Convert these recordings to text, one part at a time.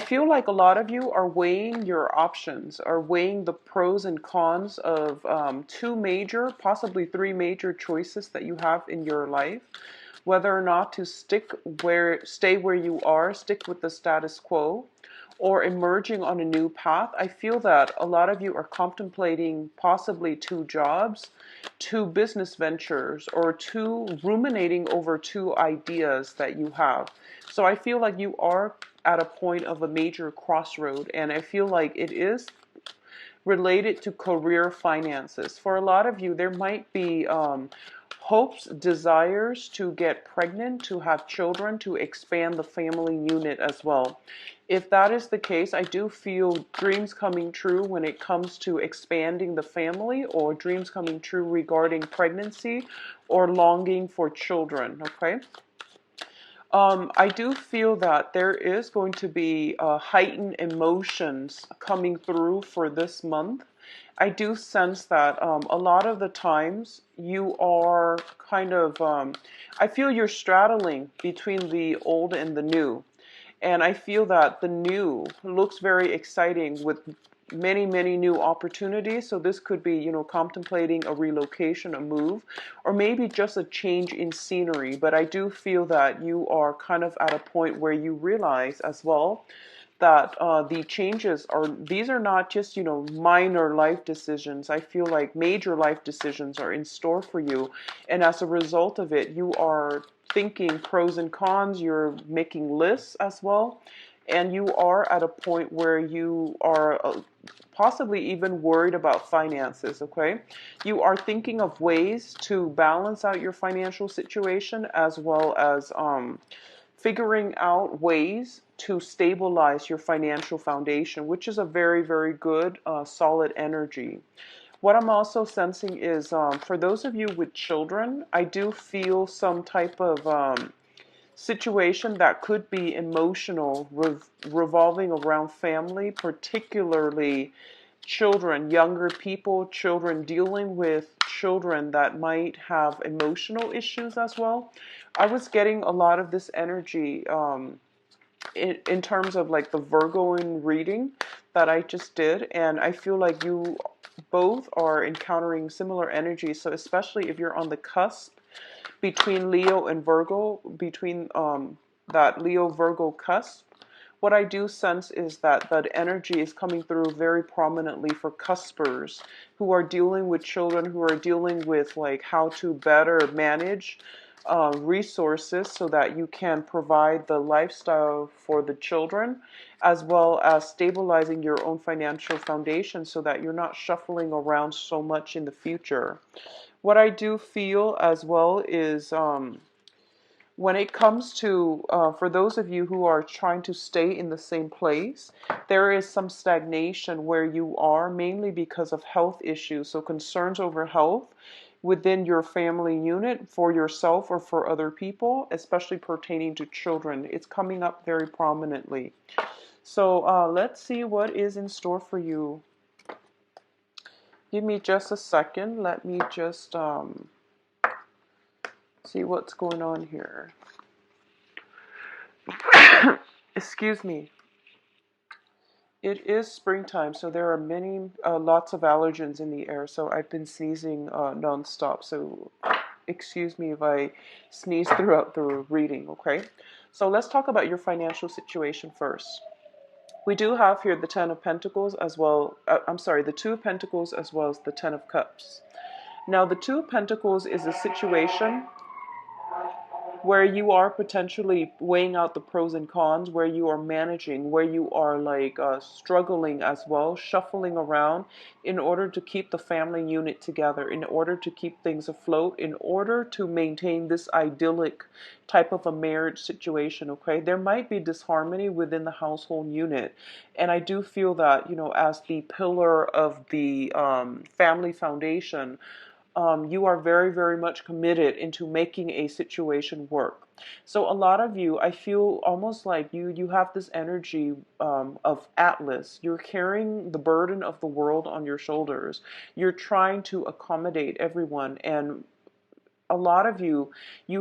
feel like a lot of you are weighing your options, are weighing the pros and cons of two major, possibly three major choices that you have in your life. Whether or not to stay where you are, stick with the status quo, or emerging on a new path. I feel that a lot of you are contemplating possibly two jobs, two business ventures, or ruminating over two ideas that you have. So I feel like you are at a point of a major crossroad, and I feel like it is related to career finances. For a lot of you, there might be hopes, desires to get pregnant, to have children, to expand the family unit as well. If that is the case, I do feel dreams coming true when it comes to expanding the family, or dreams coming true regarding pregnancy or longing for children, okay? I do feel that there is going to be heightened emotions coming through for this month. I do sense that a lot of the times you are kind of, I feel you're straddling between the old and the new. And I feel that the new looks very exciting with many, many new opportunities. So this could be, contemplating a relocation, a move, or maybe just a change in scenery. But I do feel that you are kind of at a point where you realize as well that these are not just, minor life decisions. I feel like major life decisions are in store for you. And as a result of it, you are thinking pros and cons, you're making lists as well. And you are at a point where you are possibly even worried about finances, okay? You are thinking of ways to balance out your financial situation, as well as figuring out ways to stabilize your financial foundation, which is a very, very good, solid energy. What I'm also sensing is for those of you with children, I do feel some type of situation that could be emotional, revolving around family, particularly children, younger people, children, dealing with children that might have emotional issues as well. I was getting a lot of this energy in terms of like the Virgoing reading that I just did, and I feel like you both are encountering similar energy. So especially if you're on the cusp between Leo and Virgo, between that Leo-Virgo cusp, what I do sense is that that energy is coming through very prominently for cuspers who are dealing with children, who are dealing with like how to better manage resources so that you can provide the lifestyle for the children, as well as stabilizing your own financial foundation so that you're not shuffling around so much in the future. What I do feel as well is when it comes to, for those of you who are trying to stay in the same place, there is some stagnation where you are, mainly because of health issues. So concerns over health within your family unit, for yourself or for other people, especially pertaining to children. It's coming up very prominently. So let's see what is in store for you. Give me just a second. Let me just see what's going on here. Excuse me. It is springtime, so there are lots of allergens in the air. So I've been sneezing nonstop. So excuse me if I sneeze throughout the reading, okay? So let's talk about your financial situation first. We do have here the Ten of Pentacles as well. The Two of Pentacles as well as the Ten of Cups. Now, the Two of Pentacles is a situation where you are potentially weighing out the pros and cons, where you are managing, where you are like struggling as well, shuffling around in order to keep the family unit together, in order to keep things afloat, in order to maintain this idyllic type of a marriage situation, okay? There might be disharmony within the household unit. And I do feel that, as the pillar of the family foundation, you are very, very much committed into making a situation work. So a lot of you, I feel almost like you have this energy of Atlas. You're carrying the burden of the world on your shoulders. You're trying to accommodate everyone, and a lot of you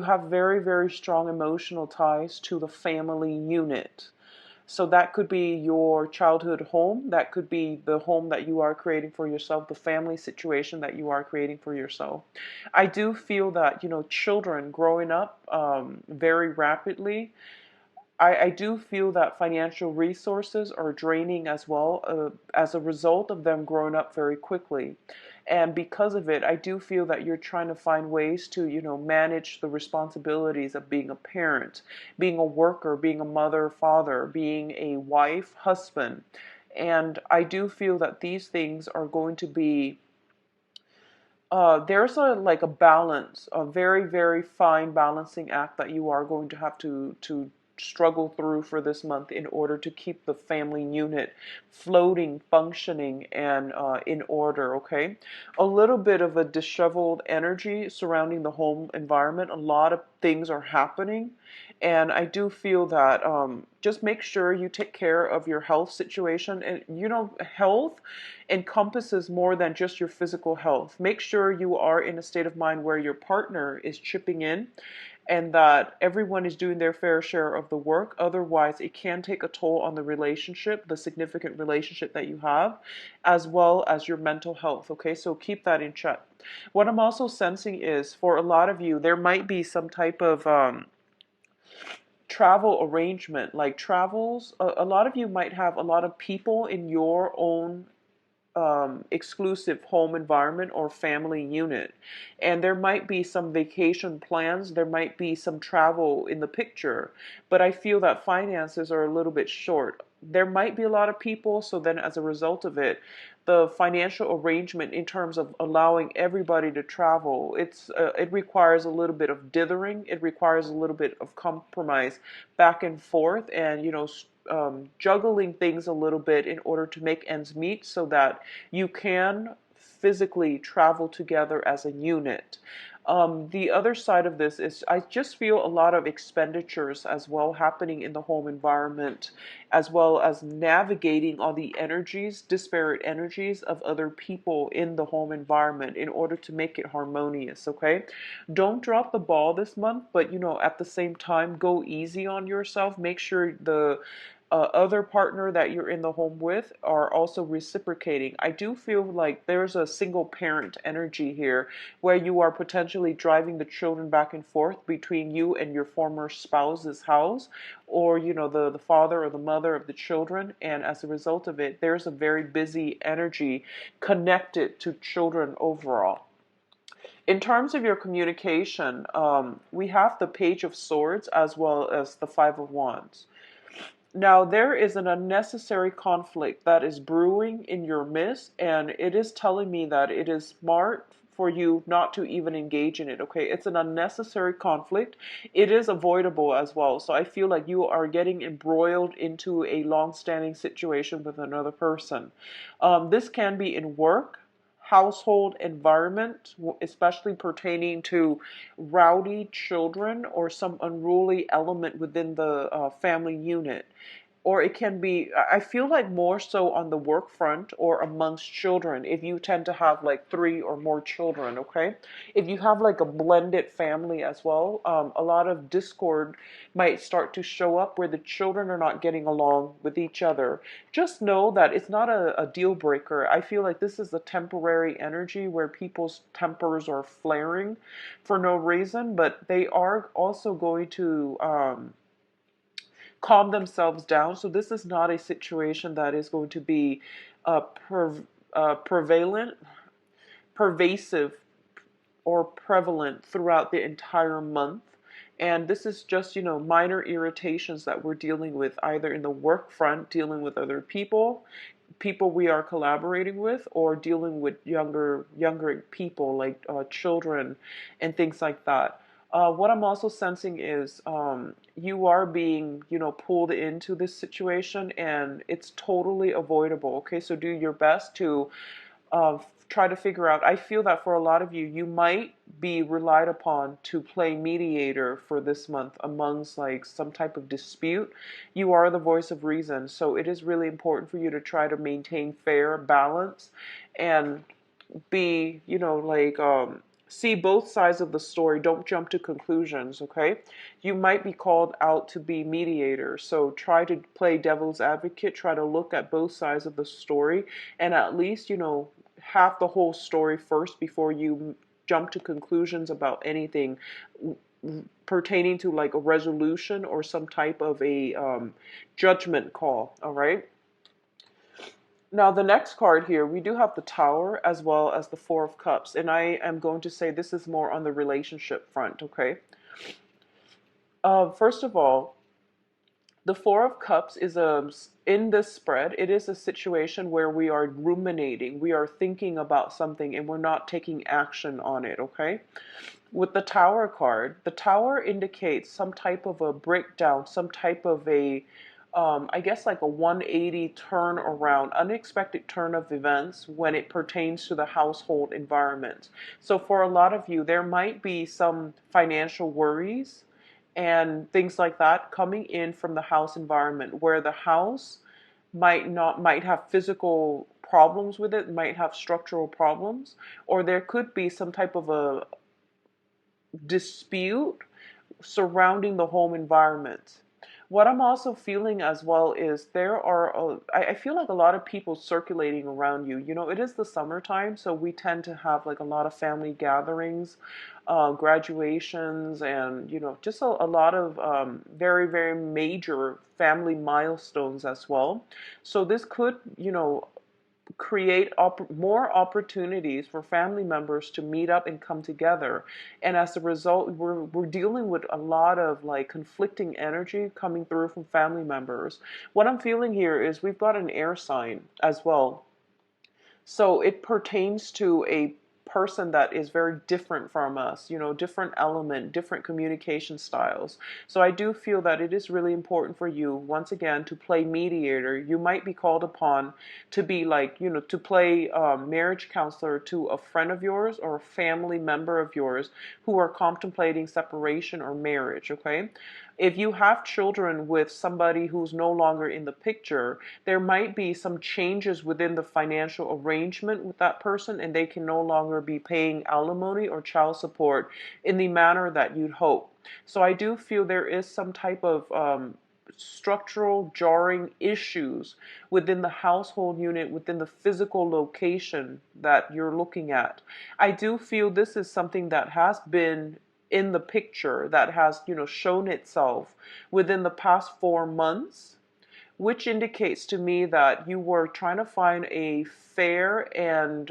have very, very strong emotional ties to the family unit. So that could be your childhood home. That could be the home that you are creating for yourself, the family situation that you are creating for yourself. I do feel that, children growing up very rapidly, I do feel that financial resources are draining as well, as a result of them growing up very quickly. And because of it, I do feel that you're trying to find ways to, manage the responsibilities of being a parent, being a worker, being a mother, father, being a wife, husband. And I do feel that these things are going to be there's a balance, a very, very fine balancing act that you are going to have to struggle through for this month in order to keep the family unit floating, functioning, and in order. Okay, a little bit of a disheveled energy surrounding the home environment. A lot of things are happening. And I do feel that just make sure you take care of your health situation. And health encompasses more than just your physical health. Make sure you are in a state of mind where your partner is chipping in and that everyone is doing their fair share of the work. Otherwise, it can take a toll on the relationship, the significant relationship that you have, as well as your mental health. Okay, so keep that in check. What I'm also sensing is for a lot of you, there might be some type of travel arrangement, like travels. A lot of you might have a lot of people in your own exclusive home environment or family unit. And there might be some vacation plans, there might be some travel in the picture, but I feel that finances are a little bit short. There might be a lot of people, so then as a result of it, the financial arrangement in terms of allowing everybody to travel, it requires a little bit of dithering, it requires a little bit of compromise back and forth, and juggling things a little bit in order to make ends meet so that you can physically travel together as a unit. The other side of this is I just feel a lot of expenditures as well happening in the home environment, as well as navigating all the energies, disparate energies of other people in the home environment in order to make it harmonious, okay? Don't drop the ball this month, but at the same time, go easy on yourself. Make sure the other partner that you're in the home with are also reciprocating. I do feel like there's a single parent energy here where you are potentially driving the children back and forth between you and your former spouse's house, or the father or the mother of the children, and as a result of it, there's a very busy energy connected to children overall. In terms of your communication, we have the Page of Swords as well as the Five of Wands. Now, there is an unnecessary conflict that is brewing in your midst, and it is telling me that it is smart for you not to even engage in it, okay? It's an unnecessary conflict. It is avoidable as well. So I feel like you are getting embroiled into a long-standing situation with another person. This can be in work, household environment, especially pertaining to rowdy children or some unruly element within the family unit. Or it can be, I feel like more so on the work front or amongst children, if you tend to have like three or more children, okay? If you have like a blended family as well, a lot of discord might start to show up where the children are not getting along with each other. Just know that it's not a deal breaker. I feel like this is a temporary energy where people's tempers are flaring for no reason, but they are also going to calm themselves down. So this is not a situation that is going to be uh, prevalent, pervasive, or prevalent throughout the entire month. And this is just, minor irritations that we're dealing with either in the work front, dealing with other people we are collaborating with, or dealing with younger people like children and things like that. What I'm also sensing is you are being, pulled into this situation, and it's totally avoidable. Okay, so do your best to uh, try to figure out. I feel that for a lot of you, you might be relied upon to play mediator for this month amongst like some type of dispute. You are the voice of reason, so it is really important for you to try to maintain fair balance and be, see both sides of the story. Don't jump to conclusions, okay? You might be called out to be mediator. So try to play devil's advocate, try to look at both sides of the story, and at least, have the whole story first before you jump to conclusions about anything pertaining to like a resolution or some type of a judgment call, all right? Now, the next card here, we do have the Tower as well as the Four of Cups. And I am going to say this is more on the relationship front, okay? First of all, the Four of Cups is in this spread, it is a situation where we are ruminating, we are thinking about something and we're not taking action on it, okay? With the Tower card, the Tower indicates some type of a breakdown, some type of a I guess like a 180 turn around, unexpected turn of events when it pertains to the household environment. So for a lot of you, there might be some financial worries and things like that coming in from the house environment where the house might have physical problems with it, might have structural problems, or there could be some type of a dispute surrounding the home environment. What I'm also feeling as well is I feel like a lot of people circulating around you. It is the summertime, so we tend to have like a lot of family gatherings, graduations, and, just a lot of very, very major family milestones as well. So this could, create more opportunities for family members to meet up and come together. And as a result, we're dealing with a lot of like conflicting energy coming through from family members. What I'm feeling here is we've got an air sign as well. So it pertains to a person that is very different from us, different element, different communication styles. So I do feel that it is really important for you, once again, to play mediator. You might be called upon to be like, to play marriage counselor to a friend of yours or a family member of yours who are contemplating separation or marriage, okay? If you have children with somebody who's no longer in the picture, there might be some changes within the financial arrangement with that person, and they can no longer be paying alimony or child support in the manner that you'd hope. So I do feel there is some type of structural jarring issues within the household unit, within the physical location that you're looking at. I do feel this is something that has been in the picture, that has, shown itself within the past 4 months, which indicates to me that you were trying to find a fair and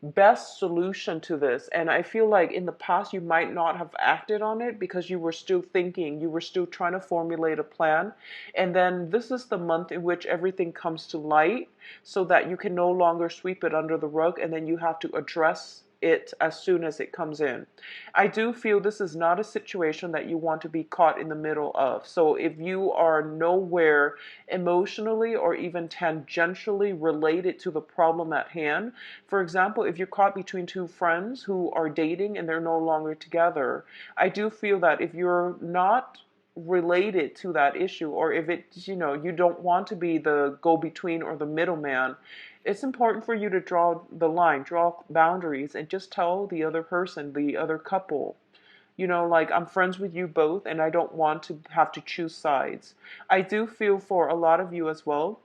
best solution to this. And I feel like in the past you might not have acted on it because you were still thinking, you were still trying to formulate a plan. And then this is the month in which everything comes to light so that you can no longer sweep it under the rug, and then you have to address it as soon as it comes in. I do feel this is not a situation that you want to be caught in the middle of. So if you are nowhere emotionally or even tangentially related to the problem at hand, for example, if you're caught between two friends who are dating and they're no longer together, I do feel that if you're not related to that issue, or if you don't want to be the go-between or the middleman, it's important for you to draw the line, draw boundaries, and just tell the other person, the other couple, like, I'm friends with you both and I don't want to have to choose sides. I do feel for a lot of you as well,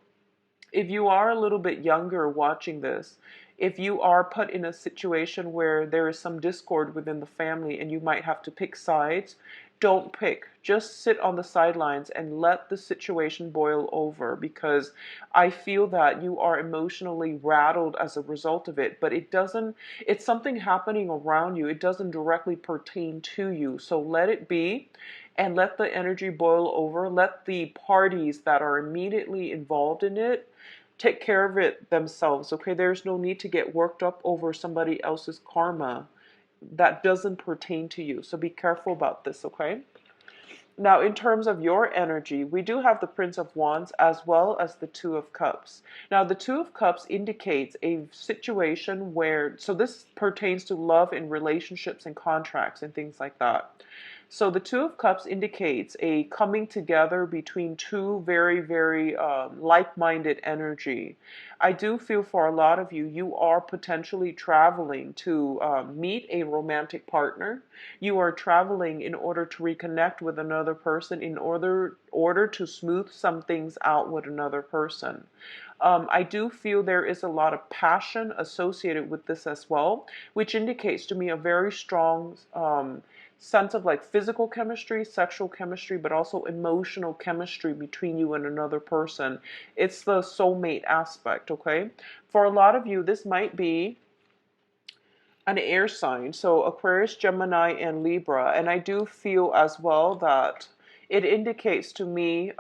if you are a little bit younger watching this, if you are put in a situation where there is some discord within the family and you might have to pick sides, don't pick. Just sit on the sidelines and let the situation boil over, because I feel that you are emotionally rattled as a result of it, but it's something happening around you. It doesn't directly pertain to you. So let it be and let the energy boil over. Let the parties that are immediately involved in it take care of it themselves, okay? There's no need to get worked up over somebody else's karma that doesn't pertain to you. So be careful about this, okay? Now, in terms of your energy, we do have the Prince of Wands as well as the Two of Cups. Now, the Two of Cups indicates a situation where, so this pertains to love and relationships and contracts and things like that. So the Two of Cups indicates a coming together between two very, very like-minded energy. I do feel for a lot of you, you are potentially traveling to meet a romantic partner. You are traveling in order to reconnect with another person, in order to smooth some things out with another person. I do feel there is a lot of passion associated with this as well, which indicates to me a very strong sense of like physical chemistry, sexual chemistry, but also emotional chemistry between you and another person. It's the soulmate aspect, okay? For a lot of you, this might be an air sign, so Aquarius, Gemini, and Libra. And I do feel as well that it indicates to me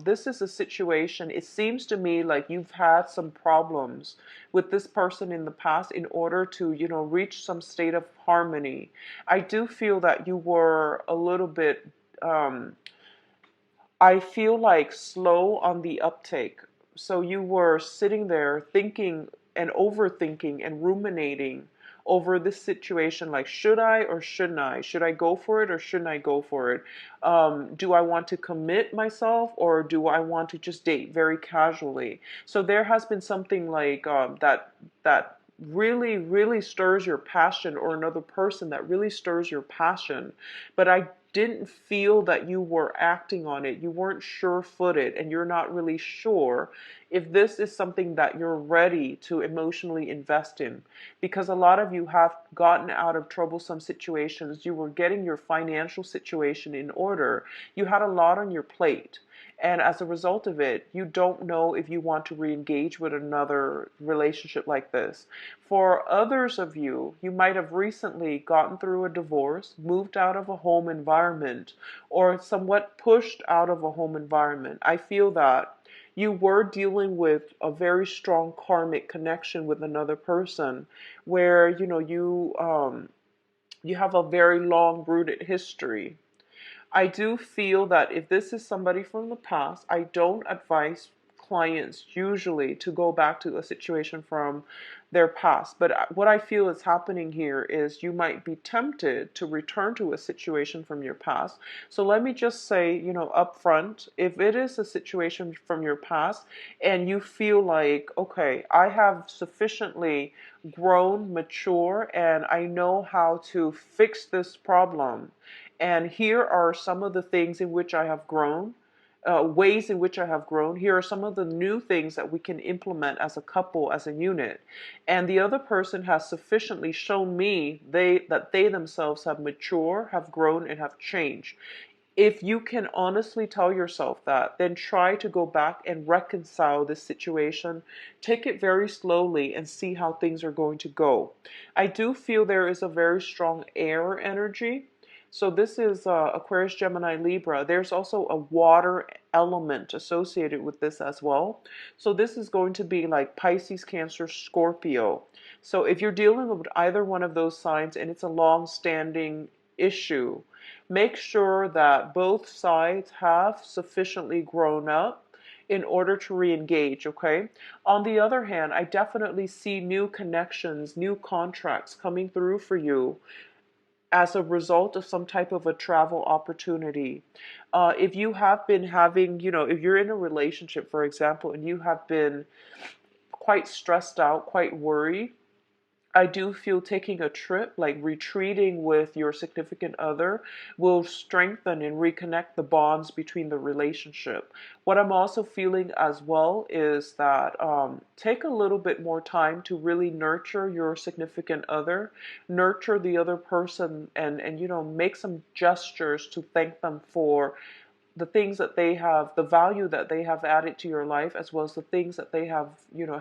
this is a situation. It seems to me like you've had some problems with this person in the past in order to, reach some state of harmony. I do feel that you were a little bit, I feel like slow on the uptake. So you were sitting there thinking and overthinking and ruminating over this situation, like, should I or shouldn't I? Should I go for it or shouldn't I go for it? Do I want to commit myself or do I want to just date very casually? So there has been something like that really, really stirs your passion, or another person that really stirs your passion. But I didn't feel that you were acting on it. You weren't sure-footed, and you're not really sure if this is something that you're ready to emotionally invest in. Because a lot of you have gotten out of troublesome situations. You were getting your financial situation in order. You had a lot on your plate. And as a result of it, you don't know if you want to re-engage with another relationship like this. For others of you, you might have recently gotten through a divorce, moved out of a home environment, or somewhat pushed out of a home environment. I feel that you were dealing with a very strong karmic connection with another person where, you have a very long rooted history. I do feel that if this is somebody from the past, I don't advise clients usually to go back to a situation from their past. But what I feel is happening here is you might be tempted to return to a situation from your past. So let me just say, up front, if it is a situation from your past and you feel like, okay, I have sufficiently grown, mature, and I know how to fix this problem, and here are some of the things in which I have grown, ways in which I have grown. Here are some of the new things that we can implement as a couple, as a unit. And the other person has sufficiently shown me that they themselves have matured, have grown, and have changed. If you can honestly tell yourself that, then try to go back and reconcile this situation. Take it very slowly and see how things are going to go. I do feel there is a very strong air energy. So this is Aquarius, Gemini, Libra. There's also a water element associated with this as well. So this is going to be like Pisces, Cancer, Scorpio. So if you're dealing with either one of those signs and it's a long-standing issue, make sure that both sides have sufficiently grown up in order to re-engage, okay? On the other hand, I definitely see new connections, new contracts coming through for you as a result of some type of a travel opportunity. If you have been having, if you're in a relationship, for example, and you have been quite stressed out, quite worried, I do feel taking a trip, like retreating with your significant other, will strengthen and reconnect the bonds between the relationship. What I'm also feeling as well is that take a little bit more time to really nurture your significant other, nurture the other person, and make some gestures to thank them for the things that they have, the value that they have added to your life, as well as the things that they have,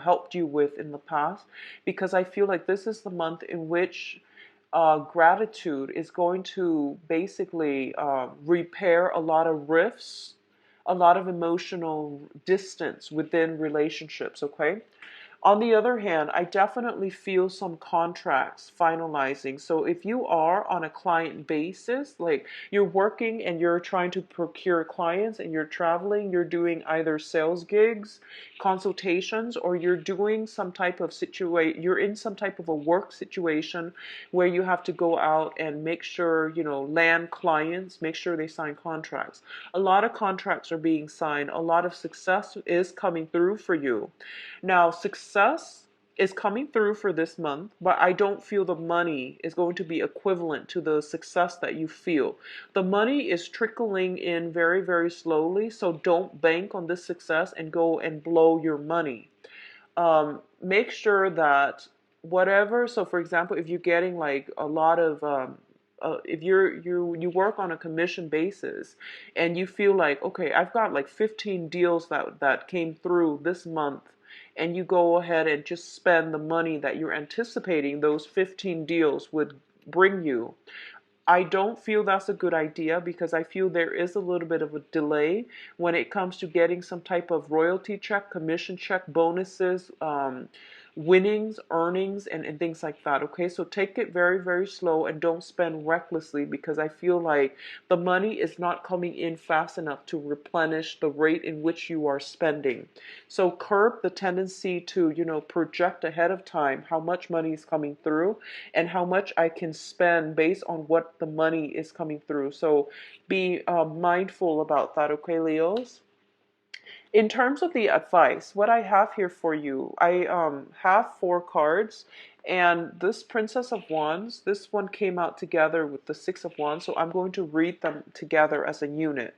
helped you with in the past. Because I feel like this is the month in which gratitude is going to basically repair a lot of rifts, a lot of emotional distance within relationships, okay? On the other hand, I definitely feel some contracts finalizing. So if you are on a client basis, like you're working and you're trying to procure clients and you're traveling, you're doing either sales gigs, consultations, or you're doing some type of you're in some type of a work situation where you have to go out and make sure, land clients, make sure they sign contracts. A lot of contracts are being signed. A lot of success is coming through for you. Now, success is coming through for this month, but I don't feel the money is going to be equivalent to the success that you feel. The money is trickling in very, very slowly, so don't bank on this success and go and blow your money. Make sure that whatever, so for example, if you're getting like a lot of if you work on a commission basis and you feel like, okay, I've got like 15 deals that came through this month, and you go ahead and just spend the money that you're anticipating those 15 deals would bring you. I don't feel that's a good idea, because I feel there is a little bit of a delay when it comes to getting some type of royalty check, commission check, bonuses, winnings, earnings, and things like that. Okay, so take it very, very slow and don't spend recklessly, because I feel like the money is not coming in fast enough to replenish the rate in which you are spending. So curb the tendency to, project ahead of time how much money is coming through and how much I can spend based on what the money is coming through. So be mindful about that, okay, Leos? In terms of the advice, what I have here for you, I have 4 cards, and this Princess of Wands, this one came out together with the Six of Wands, so I'm going to read them together as a unit.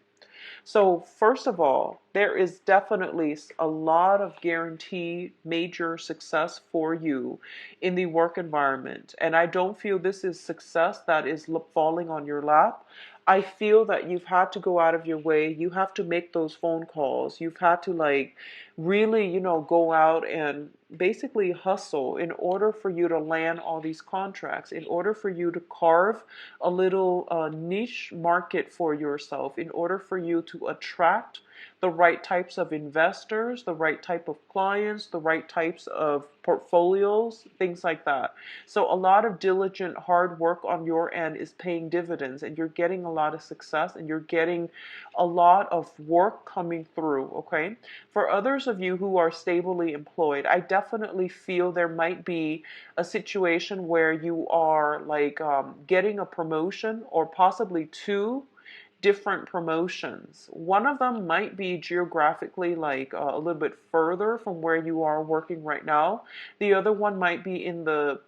So first of all, there is definitely a lot of guaranteed major success for you in the work environment. And I don't feel this is success that is falling on your lap. I feel that you've had to go out of your way. You have to make those phone calls. You've had to like really, go out and basically hustle in order for you to land all these contracts, in order for you to carve a little niche market for yourself, in order for you to attract the right types of investors, the right type of clients, the right types of portfolios, things like that. So a lot of diligent hard work on your end is paying dividends, and you're getting a lot of success, and you're getting a lot of work coming through, okay? For others of you who are stably employed, I definitely feel there might be a situation where you are like getting a promotion, or possibly 2 different promotions. One of them might be geographically like a little bit further from where you are working right now. The other one might be in the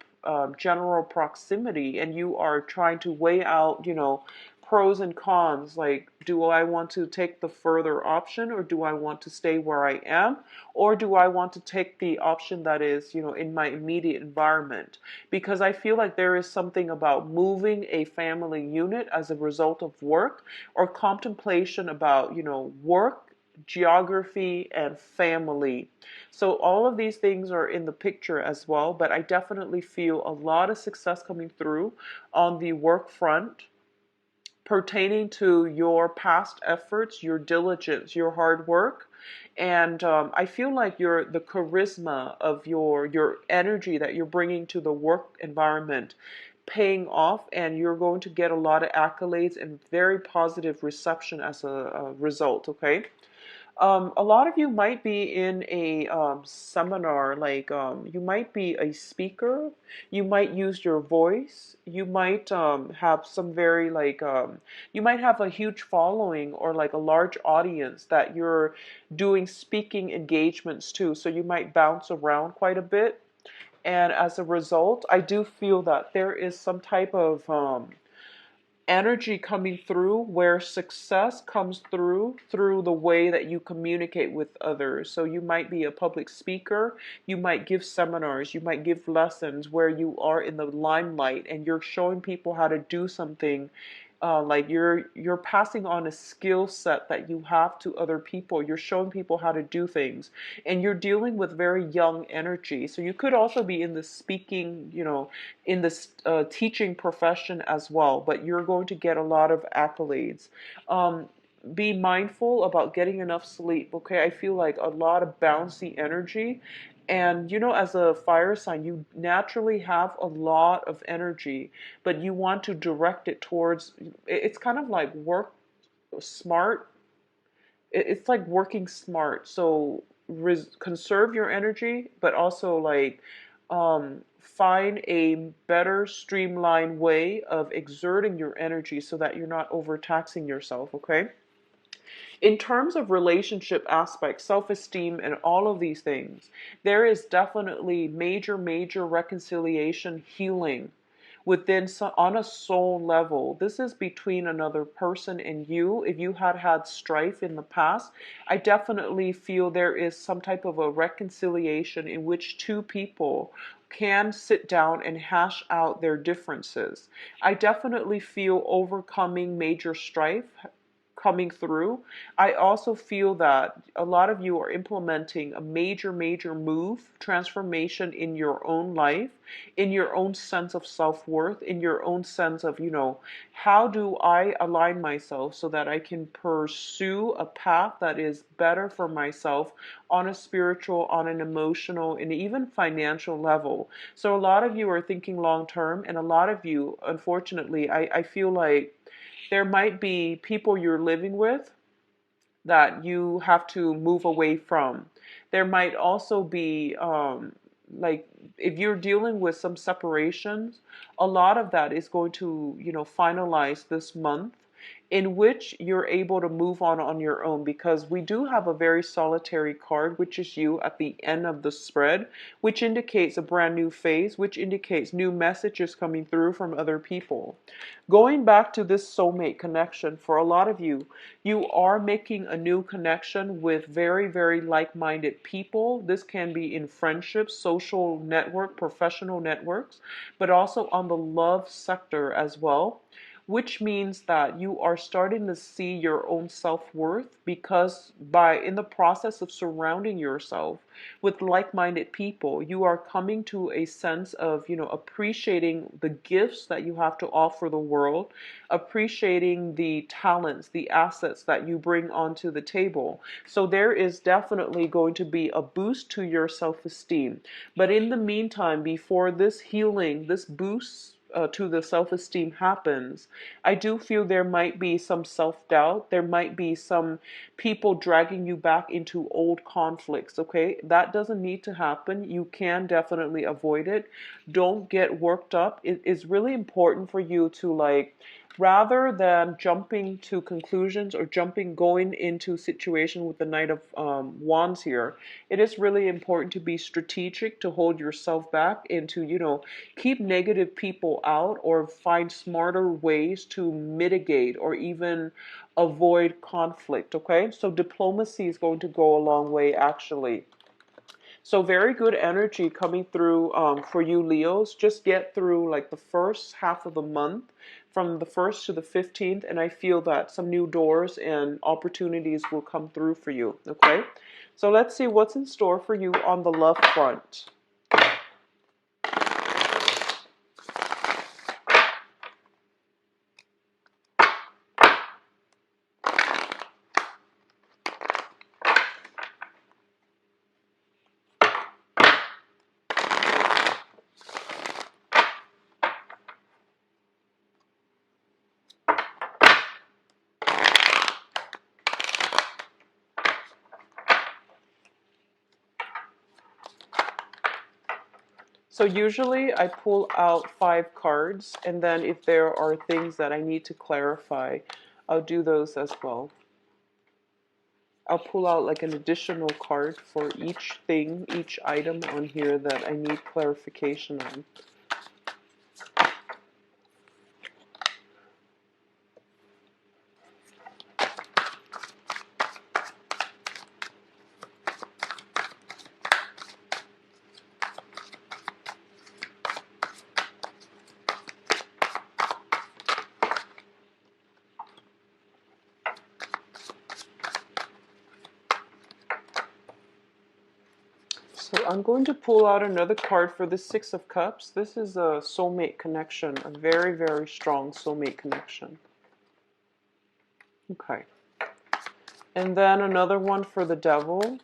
general proximity, and you are trying to weigh out, pros and cons. Like, do I want to take the further option, or do I want to stay where I am, or do I want to take the option that is, in my immediate environment? Because I feel like there is something about moving a family unit as a result of work, or contemplation about, work, geography, and family. So all of these things are in the picture as well, but I definitely feel a lot of success coming through on the work front, pertaining to your past efforts, your diligence, your hard work. And I feel like the charisma of your energy that you're bringing to the work environment paying off, and you're going to get a lot of accolades and very positive reception as a result, okay? A lot of you might be in a seminar, like you might be a speaker, you might use your voice, you might have some very like, you might have a huge following, or like a large audience that you're doing speaking engagements to, so you might bounce around quite a bit. And as a result, I do feel that there is some type of energy coming through where success comes through the way that you communicate with others. So you might be a public speaker, you might give seminars, you might give lessons where you are in the limelight and you're showing people how to do something. Like you're passing on a skill set that you have to other people. You're showing people how to do things, and you're dealing with very young energy. So you could also be in the speaking, in this teaching profession as well. But you're going to get a lot of accolades. Be mindful about getting enough sleep. Okay, I feel like a lot of bouncy energy, And you know, as a fire sign, you naturally have a lot of energy, but you want to direct it towards, it's kind of like work smart. It's like working smart. So conserve your energy, but also like find a better streamlined way of exerting your energy so that you're not overtaxing yourself, okay? In terms of relationship aspects, self-esteem, and all of these things, there is definitely major reconciliation healing within on a soul level. This is between another person and you. If you had strife in the past, I definitely feel there is some type of a reconciliation in which two people can sit down and hash out their differences. I definitely feel overcoming major strife coming through. I also feel that a lot of you are implementing a major move, transformation in your own life, in your own sense of self-worth, in your own sense of, you know, how do I align myself so that I can pursue a path that is better for myself on a spiritual, on an emotional, and even financial level. So a lot of you are thinking long term, and a lot of you, unfortunately, I feel like there might be people you're living with that you have to move away from. There might also be, like, if you're dealing with some separations, a lot of that is going to, you know, finalize this month, in which you're able to move on your own, because we do have a very solitary card, which is you at the end of the spread, which indicates a brand new phase, which indicates new messages coming through from other people. Going back to this soulmate connection, for a lot of you, you are making a new connection with very like-minded people. This can be in friendships, social network, professional networks, but also on the love sector as well, which means that you are starting to see your own self-worth, because by in the process of surrounding yourself with like-minded people, you are coming to a sense of, you know, appreciating the gifts that you have to offer the world, appreciating the talents, the assets that you bring onto the table. So there is definitely going to be a boost to your self-esteem. But in the meantime, before this healing, this boost to the self-esteem happens, I do feel there might be some self-doubt. There might be some people dragging you back into old conflicts, okay? That doesn't need to happen. You can definitely avoid it. Don't get worked up. It is really important for you to, like, rather than jumping to conclusions or going into situation with the Knight of Wands here, it is really important to be strategic, to hold yourself back, and to, you know, keep negative people out, or find smarter ways to mitigate or even avoid conflict, okay? So diplomacy is going to go a long way, actually. So very good energy coming through for you Leos. Just get through like the first half of the month, from the 1st to the 15th, and I feel that some new doors and opportunities will come through for you, okay? So let's see what's in store for you on the love front. So usually I pull out 5 cards, and then if there are things that I need to clarify, I'll do those as well. I'll pull out like an additional card for each thing, each item on here that I need clarification on. So I'm going to pull out another card for the Six of Cups. This is a soulmate connection, a very strong soulmate connection. Okay. And then another one for the Devil.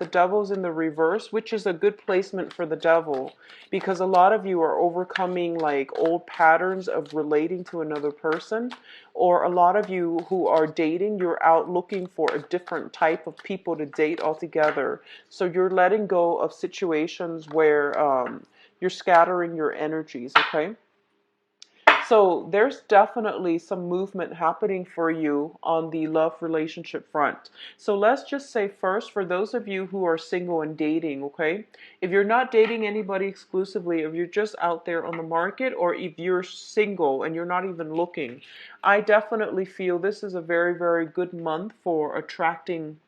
the devil's in the reverse, which is a good placement for the devil, because a lot of you are overcoming like old patterns of relating to another person, or a lot of you who are dating, you're out looking for a different type of people to date altogether. So you're letting go of situations where you're scattering your energies, okay? So there's definitely some movement happening for you on the love relationship front. So let's just say first, for those of you who are single and dating, okay? If you're not dating anybody exclusively, if you're just out there on the market, or if you're single and you're not even looking, I definitely feel this is a very, very good month for attracting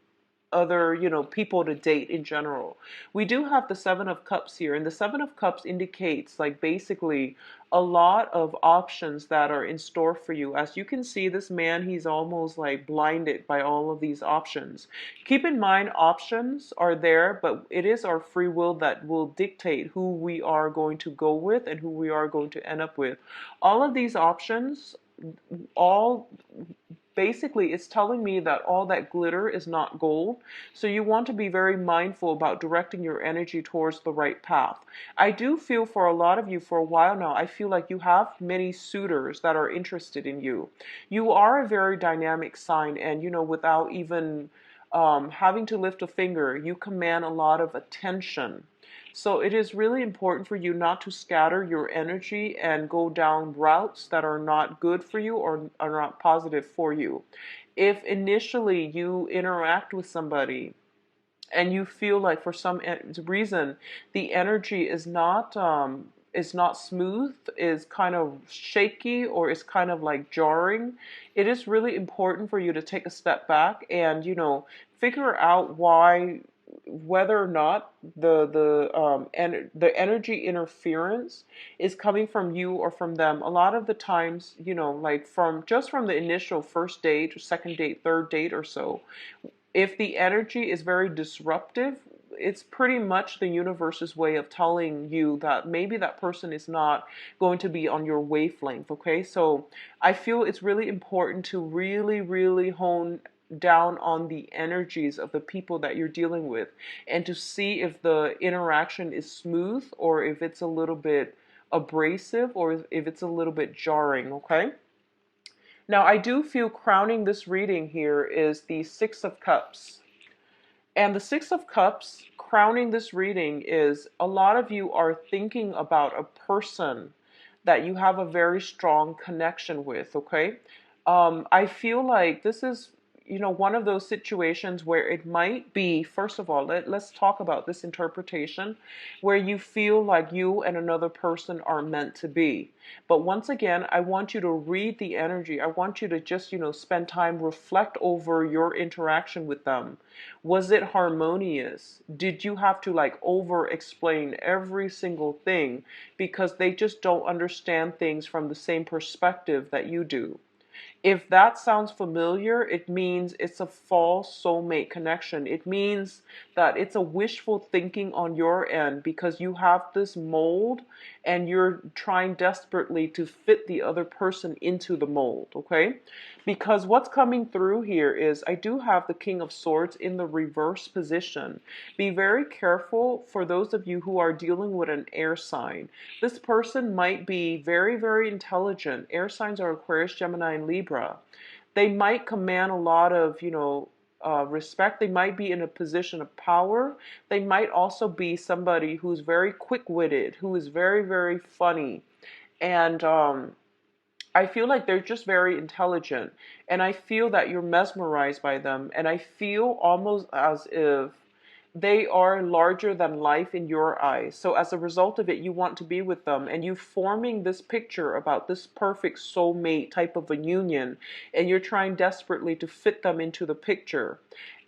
other, people to date in general. We do have the Seven of Cups here, and the Seven of Cups indicates like basically a lot of options that are in store for you. As you can see, this man, he's almost like blinded by all of these options. Keep in mind, options are there, but it is our free will that will dictate who we are going to go with and who we are going to end up with. All of these options, all basically it's telling me that all that glitter is not gold. So you want to be very mindful about directing your energy towards the right path. I do feel for a lot of you, for a while now, I feel like you have many suitors that are interested in you. You are a very dynamic sign, and without even having to lift a finger, you command a lot of attention. So it is really important for you not to scatter your energy and go down routes that are not good for you or are not positive for you. If initially you interact with somebody and you feel like for some reason the energy is not smooth, is kind of shaky, or is kind of like jarring, it is really important for you to take a step back and figure out why, whether or not the energy interference is coming from you or from them. A lot of the times, like from the initial first date, second date, third date or so, if the energy is very disruptive, it's pretty much the universe's way of telling you that maybe that person is not going to be on your wavelength, okay? So I feel it's really important to really, really hone down on the energies of the people that you're dealing with, and to see if the interaction is smooth or if it's a little bit abrasive or if it's a little bit jarring, okay? Now, I do feel crowning this reading here is the Six of Cups. And the Six of Cups crowning this reading is a lot of you are thinking about a person that you have a very strong connection with, okay? I feel like this is one of those situations where it might be, first of all, let's talk about this interpretation, where you feel like you and another person are meant to be. But once again, I want you to read the energy. I want you to just, spend time, reflect over your interaction with them. Was it harmonious? Did you have to like over explain every single thing because they just don't understand things from the same perspective that you do? If that sounds familiar, it means it's a false soulmate connection. It means that it's a wishful thinking on your end because you have this mold and you're trying desperately to fit the other person into the mold, okay? Because what's coming through here is I do have the King of Swords in the reverse position. Be very careful for those of you who are dealing with an air sign. This person might be very, very intelligent. Air signs are Aquarius, Gemini, and Libra. They might command a lot of, respect. They might be in a position of power. They might also be somebody who's very quick-witted, who is very, very funny. And I feel like they're just very intelligent. And I feel that you're mesmerized by them. And I feel almost as if they are larger than life in your eyes. So as a result of it, you want to be with them, and you forming this picture about this perfect soulmate type of a union, and you're trying desperately to fit them into the picture.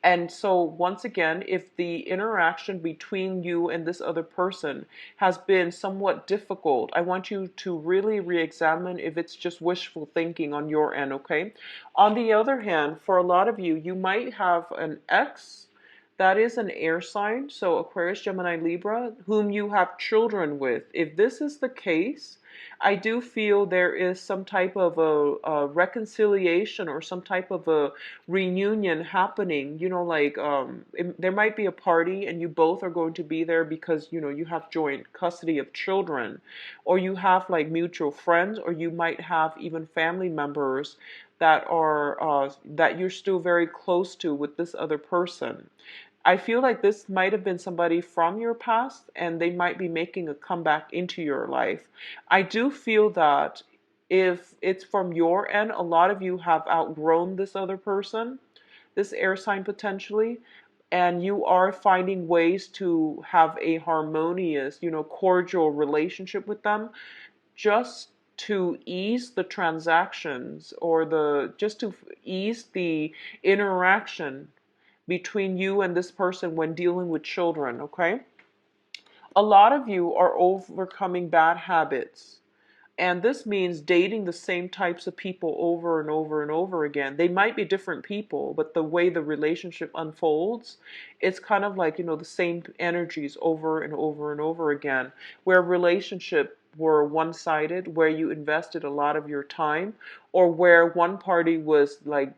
And so once again, if the interaction between you and this other person has been somewhat difficult, I want you to really re-examine if it's just wishful thinking on your end, okay? On the other hand, for a lot of you, you might have an ex that is an air sign, so Aquarius, Gemini, Libra, whom you have children with. If this is the case, I do feel there is some type of a reconciliation or some type of a reunion happening. Like there might be a party and you both are going to be there because, you have joint custody of children, or you have like mutual friends, or you might have even family members that you're still very close to with this other person. I feel like this might have been somebody from your past and they might be making a comeback into your life. I do feel that if it's from your end, a lot of you have outgrown this other person, this air sign potentially, and you are finding ways to have a harmonious, cordial relationship with them, just to ease the transactions, or just to ease the interaction between you and this person when dealing with children, okay? A lot of you are overcoming bad habits. And this means dating the same types of people over and over and over again. They might be different people, but the way the relationship unfolds, it's kind of like, the same energies over and over and over again. Where relationship were one-sided, where you invested a lot of your time, or where one party was like,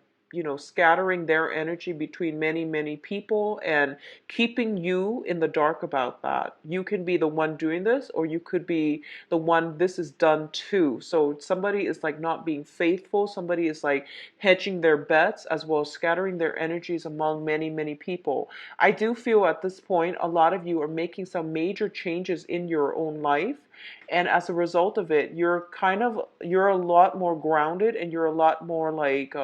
scattering their energy between many, many people and keeping you in the dark about that. You can be the one doing this, or you could be the one this is done to. So somebody is like not being faithful, somebody is like hedging their bets as well as scattering their energies among many, many people. I do feel at this point a lot of you are making some major changes in your own life. And as a result of it, you're a lot more grounded, and you're a lot more like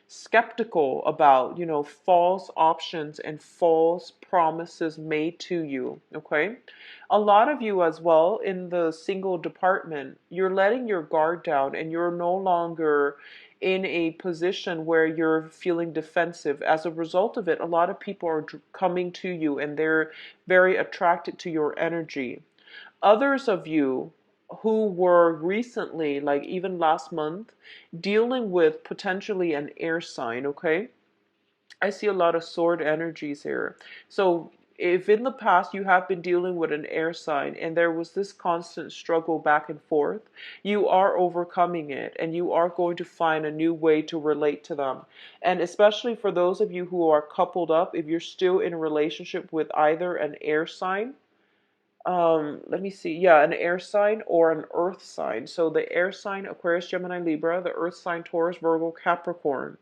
skeptical about, false options and false promises made to you, okay? A lot of you as well in the single department, you're letting your guard down and you're no longer in a position where you're feeling defensive. As a result of it, a lot of people are coming to you and they're very attracted to your energy. Others of you who were recently, like even last month, dealing with potentially an air sign, okay? I see a lot of sword energies here. So if in the past you have been dealing with an air sign and there was this constant struggle back and forth, you are overcoming it and you are going to find a new way to relate to them. And especially for those of you who are coupled up, if you're still in a relationship with either an air sign, let me see. Yeah, an air sign or an earth sign. So the air sign, Aquarius, Gemini, Libra, the earth sign, Taurus, Virgo, Capricorn.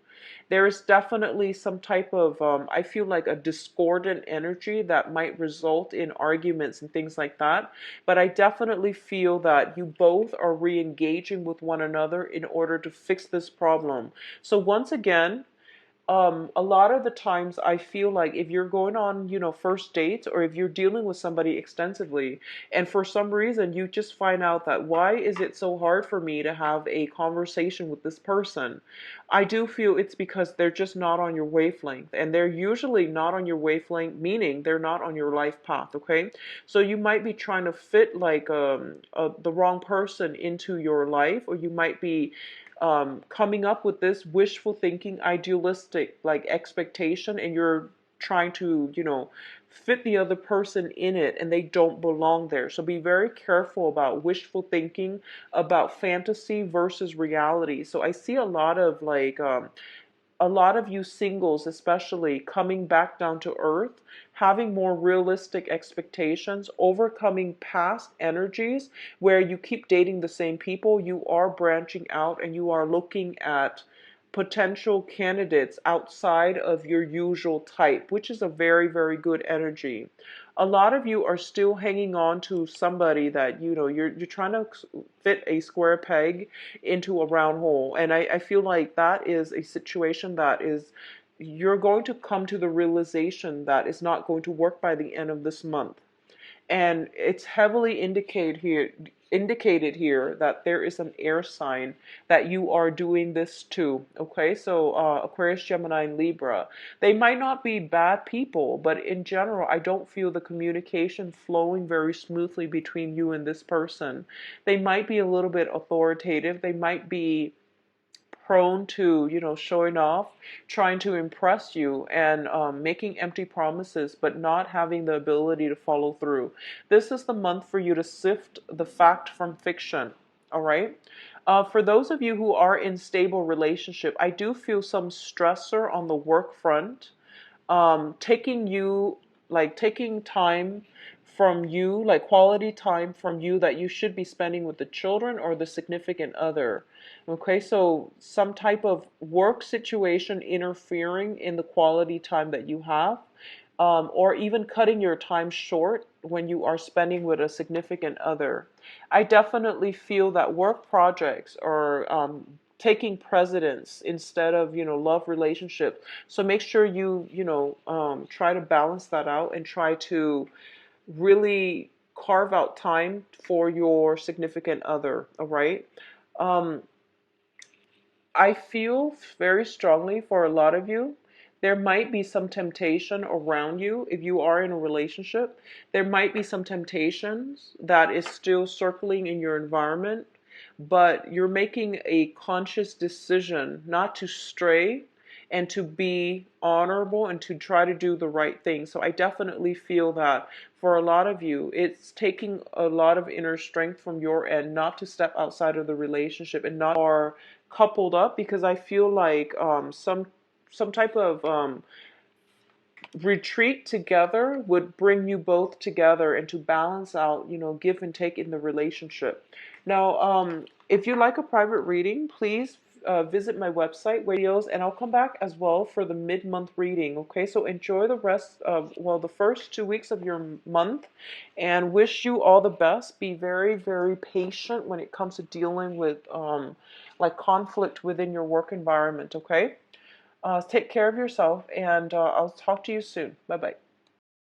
There is definitely some type of, I feel like a discordant energy that might result in arguments and things like that. But I definitely feel that you both are re-engaging with one another in order to fix this problem. So once again, a lot of the times I feel like if you're going on, first dates, or if you're dealing with somebody extensively, and for some reason you just find out that why is it so hard for me to have a conversation with this person? I do feel it's because they're just not on your wavelength, and they're usually not on your wavelength, meaning they're not on your life path, okay? So you might be trying to fit like the wrong person into your life, or you might be coming up with this wishful thinking, idealistic like expectation, and you're trying to, fit the other person in it, and they don't belong there. So be very careful about wishful thinking, about fantasy versus reality. So I see a lot of like a lot of you singles, especially, coming back down to earth, having more realistic expectations, overcoming past energies where you keep dating the same people. You are branching out and you are looking at potential candidates outside of your usual type, which is a very, very good energy. A lot of you are still hanging on to somebody that, you're trying to fit a square peg into a round hole. And I feel like that is a situation that is, you're going to come to the realization that it's not going to work by the end of this month. And it's heavily indicated here that there is an air sign that you are doing this to. Okay, so Aquarius, Gemini, and Libra, they might not be bad people, but in general I don't feel the communication flowing very smoothly between you and this person. They might be a little bit authoritative, they might be prone to, showing off, trying to impress you, and making empty promises, but not having the ability to follow through. This is the month for you to sift the fact from fiction. All right. For those of you who are in stable relationship, I do feel some stressor on the work front, taking you, like taking time from you, like quality time from you that you should be spending with the children or the significant other. Okay, so some type of work situation interfering in the quality time that you have, or even cutting your time short when you are spending with a significant other. I definitely feel that work projects are taking precedence instead of, love relationships. So make sure you, try to balance that out and try to really carve out time for your significant other. All right. Um, I feel very strongly for a lot of you. There might be some temptation around you if you are in a relationship. There might be some temptations that is still circling in your environment, but you're making a conscious decision not to stray and to be honorable and to try to do the right thing. So I definitely feel that for a lot of you, it's taking a lot of inner strength from your end not to step outside of the relationship and not are coupled up, because I feel like some type of retreat together would bring you both together and to balance out, give and take in the relationship. Now, if you like a private reading, please visit my website, videos, and I'll come back as well for the mid-month reading. Okay, so enjoy the rest of, well, the first 2 weeks of your month, and wish you all the best. Be very, very patient when it comes to dealing with like conflict within your work environment. Okay. Take care of yourself, and I'll talk to you soon. Bye bye.